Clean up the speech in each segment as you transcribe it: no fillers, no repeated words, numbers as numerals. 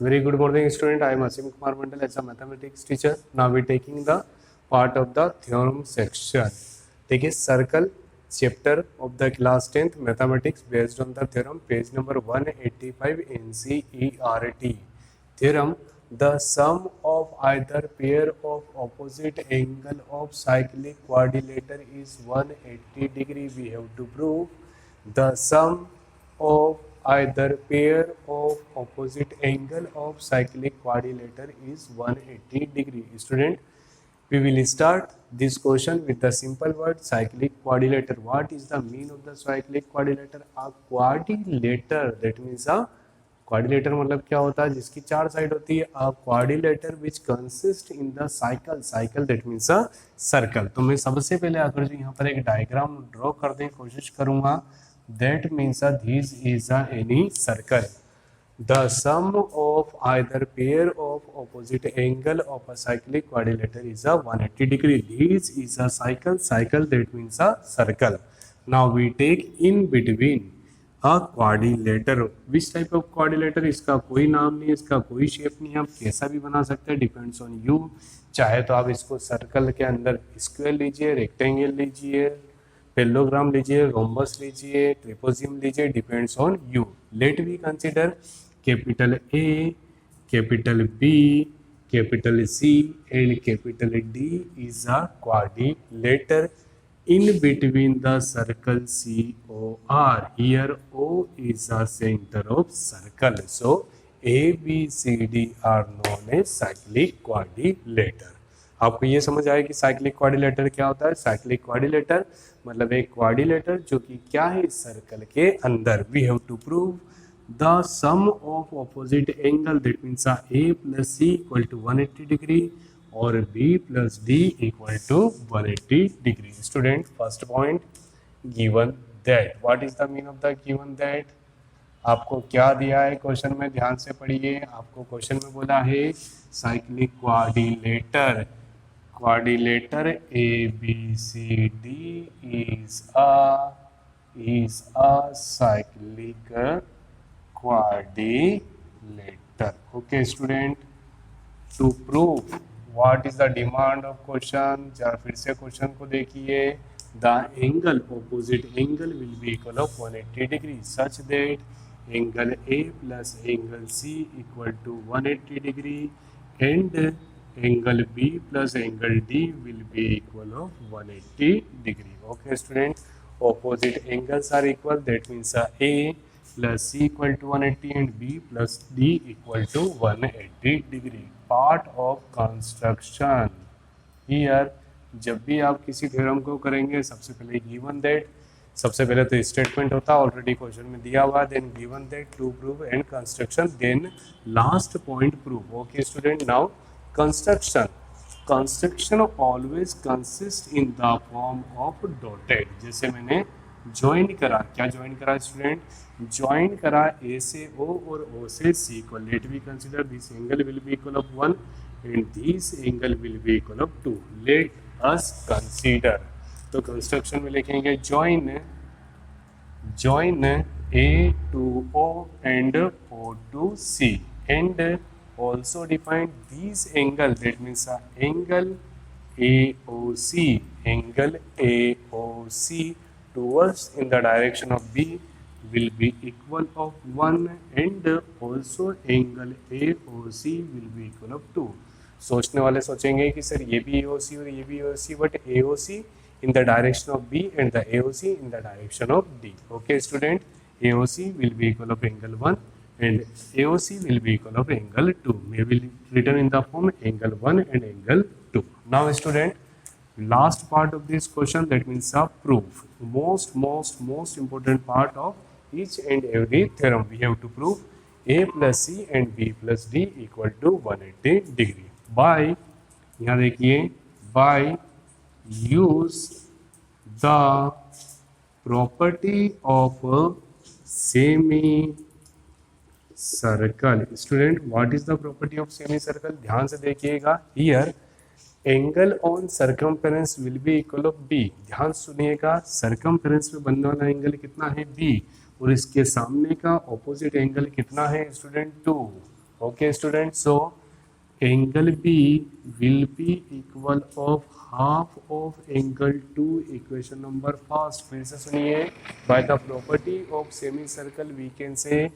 Very good morning, student. I am Asim Kumar Mandal as a mathematics teacher. Now we are taking the part of the theorem section. Take a circle chapter of the class 10th mathematics based on the theorem, page number 185 NCERT. Theorem: the sum of either pair of opposite angle of cyclic quadrilateral is 180 degree. We have to prove the sum of either pair of opposite angle of cyclic quadrilateral is 180 degree. Student, we will start this question with the simple word cyclic quadrilateral. What is the mean of the cyclic quadrilateral? A quadrilateral, that means a quadrilateral मतलब क्या होता है, जिसकी चार side होती है. A quadrilateral which consist in the cycle, cycle that means a circle. तो मैं सबसे पहले अगर जो यहाँ पर एक डायग्राम ड्रॉ करने की कोशिश करूंगा, that means this is a any circle. The sum of either pair of opposite angle of a cyclic quadrilateral is a 180 degree. This is a cycle, cycle that means a circle. Now we take in between a quadrilateral. Which type of quadrilateral? इसका कोई नाम नहीं है, इसका कोई shape नहीं है, आप कैसा भी बना सकते हैं, डिपेंड्स ऑन यू. चाहे तो आप इसको सर्कल के अंदर स्क्वायर लीजिए, रेक्टेंगल लीजिए, पेलोग्राम लीजिए, रोम्बस लीजिए, ट्रिपोजियम लीजिए, depends on you. Let we consider capital A, capital B, capital C and capital D is a quadrilateral in between the circle COR. Here O is the center of circle. So A, B, C, D are known as cyclic quadrilateral. आपको ये समझ आया कि cyclic quadrilateral क्या होता है. Cyclic quadrilateral मतलब एक क्वाड्रिलेटर जो कि क्या है, सर्कल के अंदर. We have to prove the sum of opposite angle, that means A plus C equal to 180 degree और B plus D equal to 180 degree. Student, first point, given that. What is the mean of the given that? आपको क्या दिया है question में, ध्यान से पढ़िए. आपको क्वेश्चन में बोला है cyclic quadrilateral. Quadrilateral ABCD is a cyclic quadrilateral. Okay student, to prove what is the demand of question, जरा फिर से क्वेश्चन को देखिए. the angle, opposite angle will be equal of 180 degree such that angle A plus angle C equal to 180 degree and angle B plus angle D will be equal of 180 degree. Okay student, opposite angles are equal, that means A plus C equal to 180 and B plus D equal to 180 degree. Part of construction. Here जब भी आप किसी theorem को करेंगे, सबसे पहले given that, सबसे पहले तो स्टेटमेंट होता है, ऑलरेडी क्वेश्चन में दिया हुआ, then given that, to prove and construction, then last point prove. Okay student, now construction. Construction always consist in the form of dotted. जैसे मैंने ज्वाइन करा, क्या ज्वाइन करा स्टूडेंट, ज्वाइन करा ए से ओ और ओ से सी को. Let we consider this angle will be equal of 1 and this angle will be equal of 2. Let us consider. तो कंस्ट्रक्शन में लिखेंगे join A to O and O to C and also define these angle, that means angle AOC, angle AOC towards in the direction of B will be equal of 1 and also angle AOC will be equal of 2. सोचने वाले सोचेंगे कि sir ये भी AOC और ये भी AOC, but AOC in the direction of B and the AOC in the direction of D. Okay student, AOC will be equal of angle 1 and AOC will be equal of angle 2. May be written in the form angle 1 and angle 2. Now student, last part of this question, that means a proof. Most important part of each and every theorem. We have to prove A plus C and B plus D equal to 180 degree. By, यहाँ देखिए, by use the property of a semicircle. Student, what is the property of semicircle? ध्यान से देखिएगा. Here angle on circumference will be equal of B. ध्यान सुनिएगा, circumference में बनने वाला एंगल कितना है, B, और इसके सामने का ऑपोजिट एंगल कितना है student, 2. Okay students, so angle B will be equal of half of angle 2, equation number first. फिर से सुनिए, by the property of semicircle we can say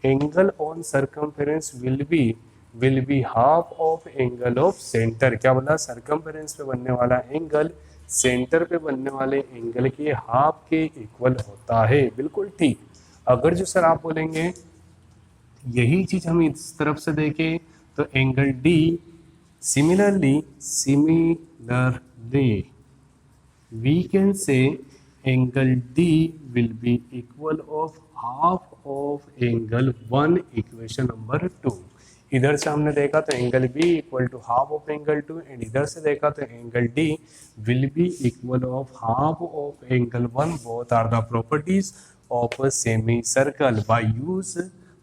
angle on circumference will be half of angle of center. क्या बोला? circumference पे बनने वाला angle centre पे बनने वाले एंगल के हाफ के इक्वल होता है। बिल्कुल ठीक। अगर जो सर आप बोलेंगे यही चीज हम इस तरफ से देखें तो angle D similarly we can say angle D will be equal of half of angle 1, equation number 2. इधर से हमने देखा तो angle B equal to half of angle 2 and इधर से देखा तो angle D will be equal of half of angle 1. Both are the properties of a semicircle.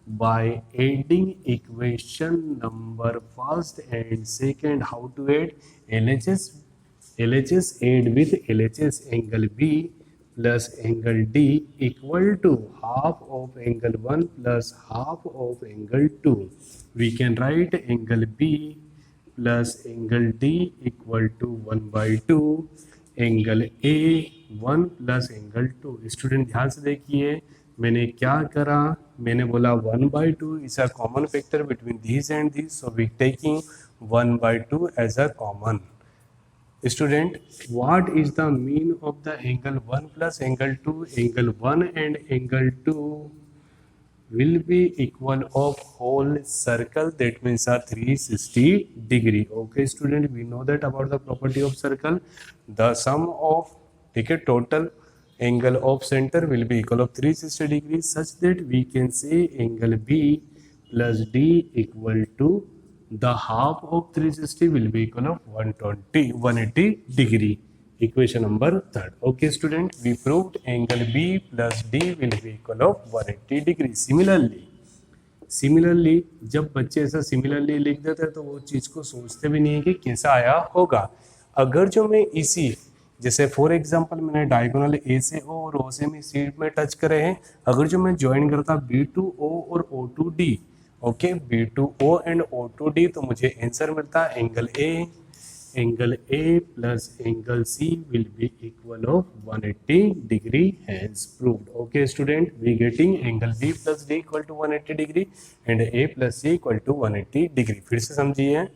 By adding equation number first and second, how to add? LHS add with LHS, angle B plus angle D equal to half of angle 1 plus half of angle 2. We can write angle B plus angle D equal to 1 by 2, angle A 1 plus angle 2. Student ध्यान से देखिए, मैंने क्या करा, मैंने बोला 1 by 2 is a common factor between these and these, so we taking 1 by 2 as a common. Student, what is the mean of the angle 1 plus angle 2? Angle 1 and angle 2 will be equal of whole circle, that means a 360 degree. Okay student, we know that about the property of circle. The sum of total angle of center will be equal of 360 degrees, such that we can say angle B plus D equal to the half of 360 will be equal of 180 degree. Equation number 3. Okay student, we proved angle B plus D will be equal of 180 degree. Similarly जब बच्चे ऐसा similarly लिख देते हैं तो वो चीज़ को सोचते भी नहीं है कि कैसा आया होगा। अगर जो मैं इसी जैसे फॉर एग्जांपल मैंने डायगोनल ए से ओ और ओ से सी में टच करे हैं, अगर जो मैं ज्वाइन करता B2O और O2D, okay B2O and O2D, तो मुझे आंसर मिलता angle A plus angle C will be equal of 180 degree has proved. Okay student, we getting angle B plus D equal to 180 degree and A plus C equal to 180 degree. फिर से समझिए,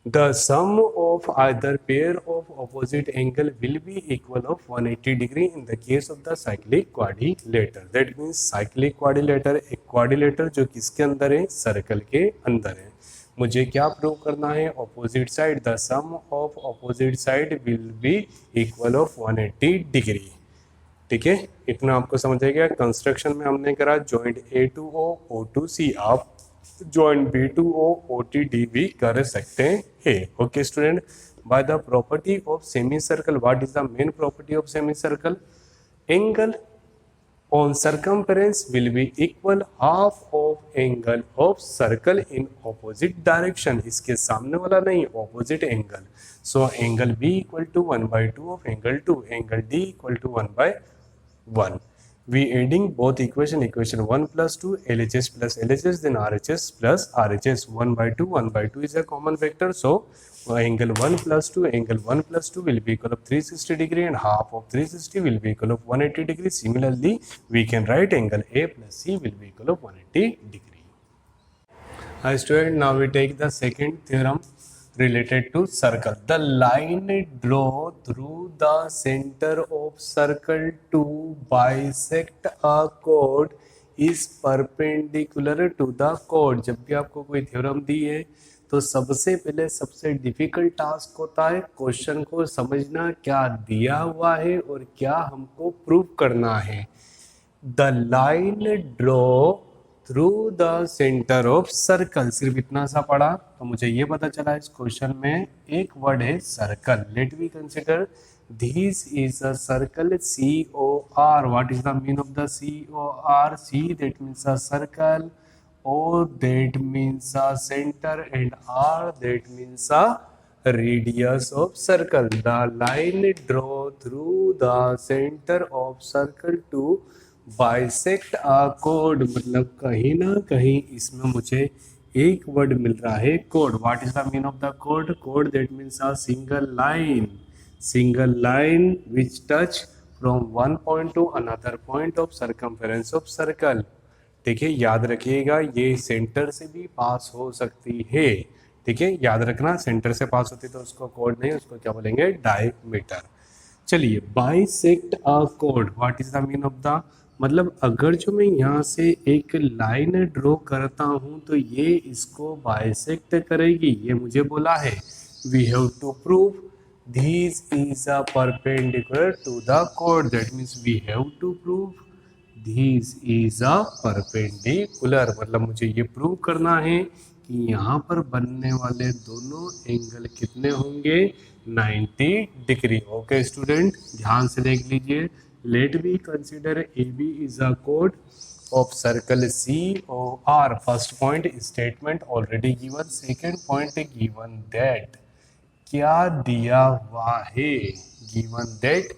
the sum of either pair of opposite angle will be equal of 180 degree in the case of the cyclic quadrilateral. That means cyclic quadrilateral एक quadrilateral जो किसके अंदर है? Circle के अंदर है. मुझे क्या प्रूव करना है? Opposite side, the sum of opposite side will be equal of 180 degree. ठीक है, इतना आपको समझ आ गया. कंस्ट्रक्शन में हमने करा जॉइंट A2O O2C, आप जॉइंट B2O OTD भी कर सकते हैं. Okay student, by the property of semi circle, what is the main property of semi circle? Angle on circumference will be equal half of angle of circle in opposite direction. इसके सामने वाला नहीं, opposite angle. So angle B equal to 1/2 of angle 2, angle D equal to 1/1. We adding both equation 1 plus 2, LHS plus LHS, then RHS plus RHS. 1/2 is a common factor, so angle 1 plus 2 will be equal of 360 degree and half of 360 will be equal of 180 degree. Similarly, we can write angle A plus C will be equal of 180 degree. Hi student, now we take the second theorem related to circle. The line drawn through the center of circle to bisect a chord is perpendicular to the chord. जब भी आपको कोई theorem दी है तो सबसे पहले सबसे difficult task होता है क्वेश्चन को समझना, क्या दिया हुआ है और क्या हमको प्रूव करना है. The line draw through the centre of circle, सिर्फ इतना सा पढ़ा तो मुझे ये पता चला इस क्वेश्चन में एक वर्ड है circle. Let we consider this is a circle COR. What is the mean of the COR? C that means a circle, O that means a center and R that means a radius of circle. The line draw through the center of circle to bisect a chord, मतलब कहीं ना कहीं इसमें मुझे एक word मिल रहा है code. What is the mean of the code? Code that means a single line which touch from one point two another point of circumference of circle. ठीक है, याद रखिएगा ये सेंटर से भी पास हो सकती है. ठीक है, याद रखना, सेंटर से पास होती है तो उसको कोड नहीं, उसको क्या बोलेंगे? डायमीटर. चलिए, bisect a code. What is the mean of the, मतलब अगर जो मैं यहाँ से एक लाइन ड्रॉ करता हूँ तो ये इसको बाइसेक्ट करेगी, ये मुझे बोला है. We have to prove this is a perpendicular to the कोड. That means we have to prove this is a perpendicular, मतलब मुझे ये प्रूव करना है कि यहाँ पर बनने वाले दोनों एंगल कितने होंगे? 90 डिग्री. ओके स्टूडेंट, ध्यान से देख लीजिए. Let we consider A B is a कोड of circle C O R. First point statement already given. Second point given that, क्या दिया हुआ है? Given that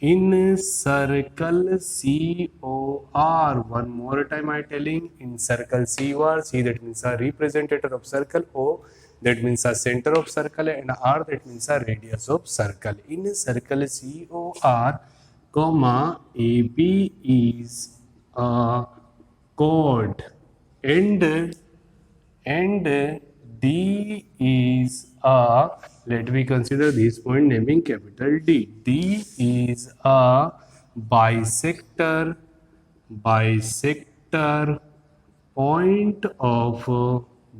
in circle COR. One more time I telling, in circle COR, C that means a representative of circle, O that means a center of circle, and R that means a radius of circle. In circle COR, comma AB is a chord and D is a, let me consider this point naming capital D. D is a bisector point of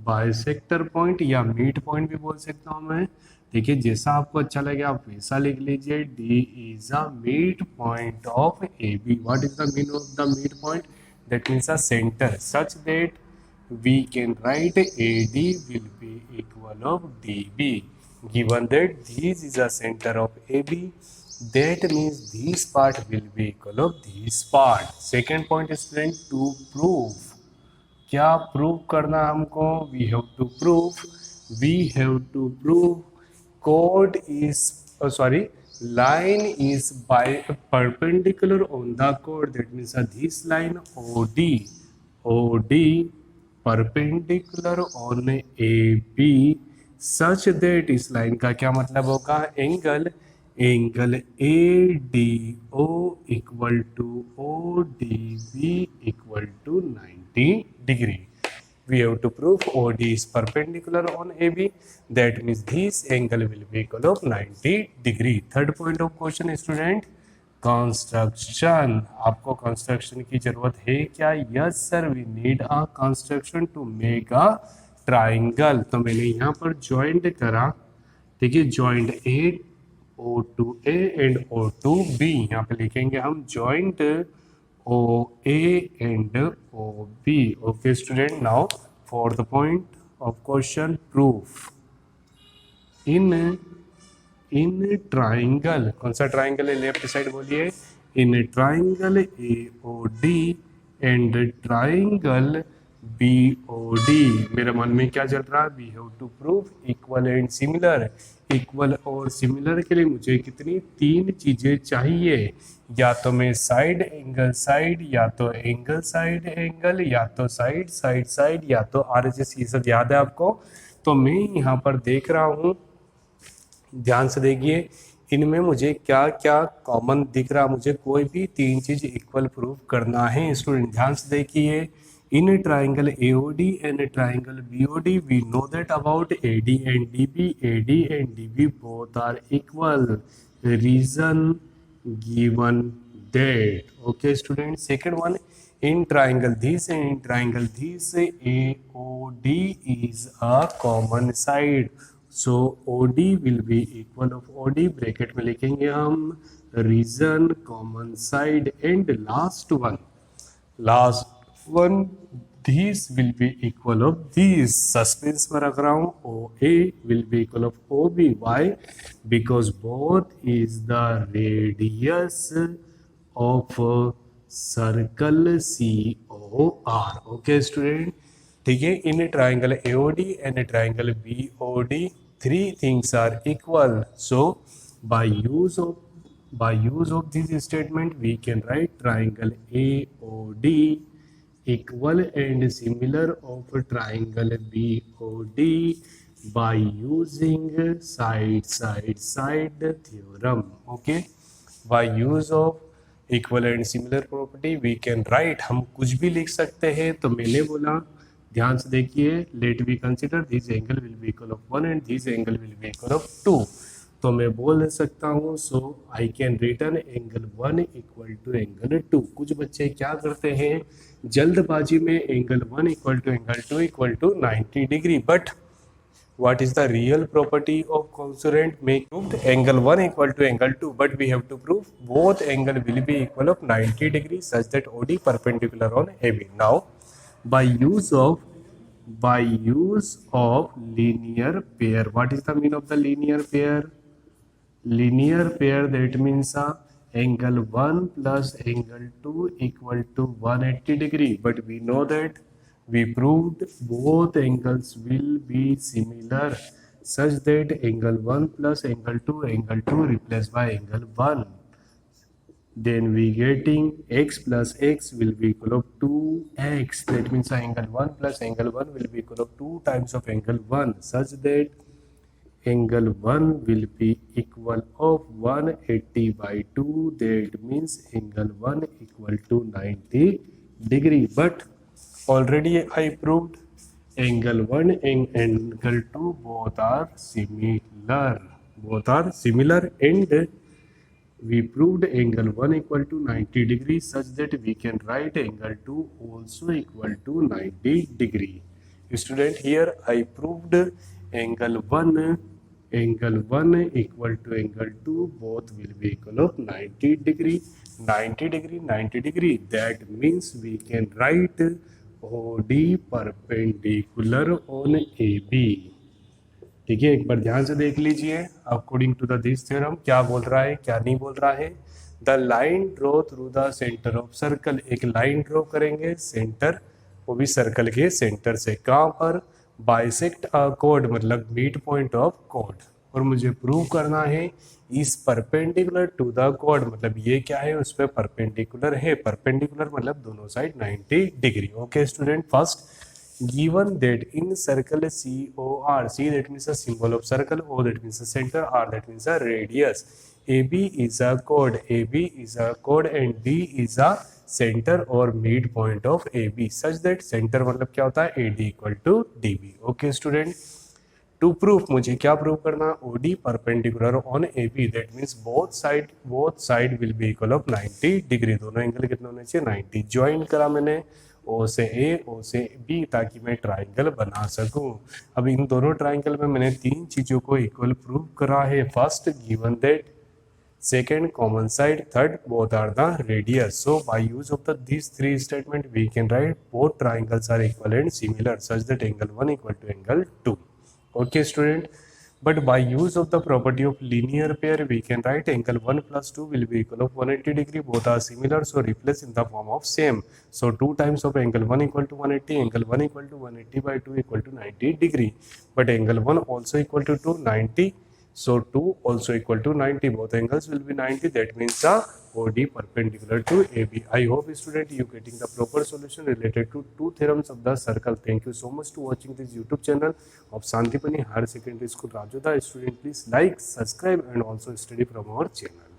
bisector point या meet point भी बोल सकता हूँ मैं. देखिए, जैसा आपको अच्छा लगे आप वैसा लिख लीजिए. D is a meet point of A B. What is the mean of the meet point? That means a centre such that we can write AD will be equal of DB. Given that this is a center of AB, that means this part will be equal of this part. Second point is friend, to prove. क्या prove करना हमको? we have to prove chord is line is by perpendicular on the chord. That means this line OD perpendicular on A B such that, इस line का क्या मतलब होगा? Angle A D O equal to O D B equal to 90 degree. We have to prove OD is perpendicular on AB. That means this angle will be equal of 90 degree. Third point of question, student, construction. आपको construction की जरूरत है क्या? Yes sir, we need a construction to make a triangle. तो मैंने यहाँ पर joint करा. ठीक है, joint A O to A and O to B. यहाँ पे लिखेंगे हम joint O A and O B. Okay student, now for the point of question, proof in triangle. कौन सा ट्राइंगल है? लेफ्ट साइड बोलिए. In triangle AOD and triangle BOD. मेरे मन में क्या चल रहा है? We have to prove equal and similar. Equal और सिमिलर के लिए मुझे कितनी? 3 चीजें चाहिए. या तो मैं साइड एंगल साइड, या तो एंगल साइड एंगल, या तो साइड साइड साइड, या तो RHS. ये सब याद है आपको? तो मैं यहाँ पर देख रहा हूँ, ध्यान से देखिए, इनमें मुझे क्या क्या कॉमन दिख रहा? मुझे कोई भी 3 चीज इक्वल प्रूव करना है. स्टूडेंट ध्यान से देखिए. In triangle AOD and triangle BOD we know that about AD and DB both are equal. Reason given that. Okay student. Second one, in triangle this and in triangle this AOD is a common side. So OD will be equal of OD. Bracket में लिखेंगे हम reason common side. And last one this will be equal of this. सस्पेंस में रख रहा हूँ. OA will be equal of OB. Why? Because both is the radius of circle COR. Okay student, ठीक है. इन triangle AOD and triangle BOD 3 things are equal. So by use of this statement we can write triangle AOD equal and similar of triangle BOD by using side theorem. Okay, by use of equal and similar property we can write, हम कुछ भी लिख सकते हैं। तो मैंने बोला, ध्यान से देखिए, let we consider this angle will be equal of 1 and this angle will be equal of 2। तो मैं बोल सकता हूँ, so I can return angle 1 equal to angle 2। कुछ बच्चे क्या करते हैं, जल्दबाजी में angle 1 equal to angle 2 equal to 90 degree, but what is the real property of consonant make proved angle 1 equal to angle 2, but we have to prove both angle will be equal of 90 degrees such that OD perpendicular on AB. Now by use of linear pair, what is the mean of the linear pair? Linear pair, that means angle 1 plus angle 2 equal to 180 degree, but we know that we proved both angles will be similar such that angle 1 plus angle 2 replaced by angle 1, then we getting x plus x will be equal of 2x. That means angle 1 plus angle 1 will be equal of 2 times of angle 1 such that angle 1 will be equal of 180 by 2. That means angle 1 equal to 90 degree. But already I proved angle 1 and angle 2 both are similar, and we proved angle 1 equal to 90 degrees such that we can write angle 2 also equal to 90 degree. Student, here I proved angle 1 equal to angle 2 both will be equal of 90 degree. That means we can write OD perpendicular on AB. ठीक है, एक बार ध्यान से देख लीजिए, according to the this theorem क्या बोल रहा है क्या नहीं बोल रहा है। The line draw through the centre of circle, एक लाइन ड्रॉ करेंगे सेंटर, वो भी सर्कल के सेंटर से, कहाँ पर, बाइसेक्ट अ कॉर्ड, मतलब मिड पॉइंट ऑफ कॉर्ड, और मुझे प्रूव करना है इस परपेंडिकुलर टू द कॉर्ड, मतलब ये क्या है, उस पर परपेंडिकुलर है, परपेंडिकुलर मतलब दोनों side 90 degree. Okay student, first given that in circle COR, C that means a symbol of circle, O that means a center, R that means a radius, AB is a chord, and D is a center or midpoint of AB such that center मतलब क्या होता है, AD equal to DB। Okay student, to proof मुझे क्या prove करना, OD perpendicular on AB, that means both side will be equal of 90 degree, दोनों angle कितने होने चाहिए, 90। ज्वाइन करा मैंने O से A, O से B, ताकि मैं ट्राइंगल बना सकूं। अब इन दोनों ट्राइंगल में मैंने तीन चीज़ों को इक्वल प्रूव करा है। First, given that, second, common side, third, both are the radius. So by use of these three statement we can write both triangles are equal and similar such that angle 1 equal to angle 2. Okay student, but by use of the property of linear pair we can write angle 1 plus 2 will be equal of 180 degree, both are similar, so replace in the form of same. So 2 times of angle 1 equal to 180, angle 1 equal to 180 by 2 equal to 90 degree, but angle 1 also equal to 290, so 2 also equal to 90, both angles will be 90, that means the OD perpendicular to AB. I hope student you getting the proper solution related to two theorems of the circle. Thank you so much to watching this YouTube channel of Santipani Higher Secondary School Rajoda. Student, please like, subscribe and also study from our channel.